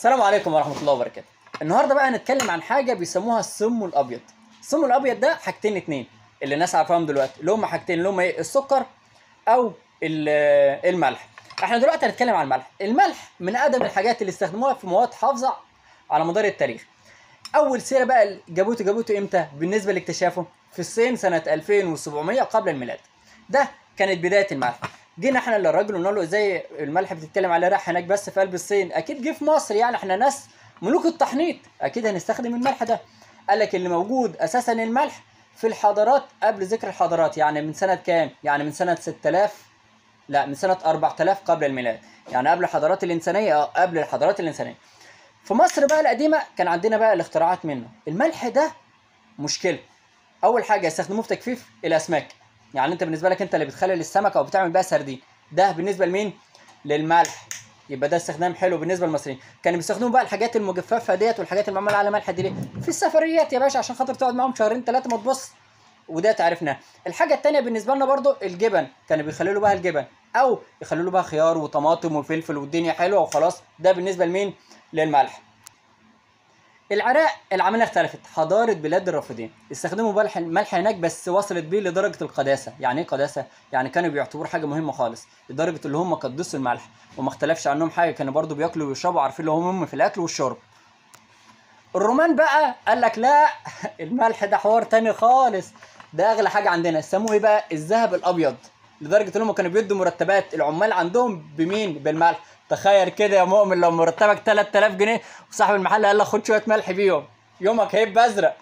السلام عليكم ورحمة الله وبركاته. النهارده بقى هنتكلم عن حاجة بيسموها السم الأبيض. السم الأبيض ده حاجتين اتنين اللي الناس عارفاهم دلوقتي، اللي هم حاجتين، اللي هم ايه؟ السكر أو الملح. احنا دلوقتي هنتكلم عن الملح. الملح من أقدم الحاجات اللي استخدموها في مواد حافظة على مدار التاريخ. أول سيرة بقى جابوته إمتى بالنسبة لاكتشافه؟ في الصين سنة 2700 قبل الميلاد. ده كانت بداية الملح. جينا احنا للراجل وقلنا له ازاي الملح بتتكلم عليه راح هناك بس في قلب الصين؟ اكيد جه في مصر، يعني احنا ناس ملوك التحنيط، اكيد هنستخدم الملح ده. قال لك اللي موجود اساسا الملح في الحضارات قبل ذكر الحضارات، يعني من سنة كام؟ يعني من سنة 6000، لا من سنة 4000 قبل الميلاد، يعني قبل الحضارات الإنسانية، قبل الحضارات الإنسانية. في مصر بقى القديمة كان عندنا بقى الاختراعات منه. الملح ده مشكلة. أول حاجة يستخدموه في تجفيف الأسماك، يعني أنت بالنسبة لك أنت اللي بتخلي السمكة أو بتعمل بقى سردين، ده بالنسبة لمين؟ للملح. يبقى ده استخدام حلو بالنسبة للمصريين. كانوا بيستخدموا بقى الحاجات المجففة ديت والحاجات اللي معمولة على ملح دي ليه؟ في السفريات يا باشا، عشان خاطر تقعد معاهم شهرين ثلاثة ما تبص. وده تعرفناه. الحاجة التانية بالنسبة لنا برضو الجبن، كانوا بيخلوا له بقى الجبن أو يخلوا له بقى خيار وطماطم وفلفل والدنيا حلوة وخلاص. ده بالنسبة لمين؟ للملح. العراق العملية اختلفت، حضارة بلاد الرافدين استخدموا ملح هناك، بس وصلت بيه لدرجة القداسة. يعني ايه قداسة؟ يعني كانوا بيعتبروا حاجة مهمة خالص، لدرجة اللي هم قدسوا الملح وما اختلفش عنهم حاجة، كانوا برضو بياكلوا ويشربوا، عارفين اللي هم في الأكل والشرب. الرومان بقى قال لك لا الملح ده حوار تاني خالص، ده أغلى حاجة عندنا. سموه ايه بقى؟ الذهب الأبيض، لدرجة ان هم كانوا بيدوا مرتبات العمال عندهم بمين؟ بالملح. تخيل كده يا مؤمن لو مرتبك 3000 جنيه وصاحب المحل قال لك خد شويه ملح بيهم، يومك هيبقى ازرق.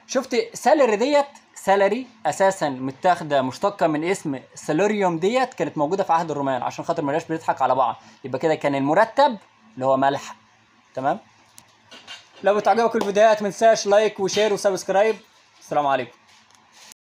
شفت سالري ديت؟ سالري اساسا متاخده مشتقه من اسم سالوريوم، ديت كانت موجوده في عهد الرومان عشان خاطر ما بنضحك على بعض. يبقى كده كان المرتب اللي هو ملح. تمام. لو بتعجبك الفيديوهات ما تنساش لايك وشير وسبسكرايب. السلام عليكم.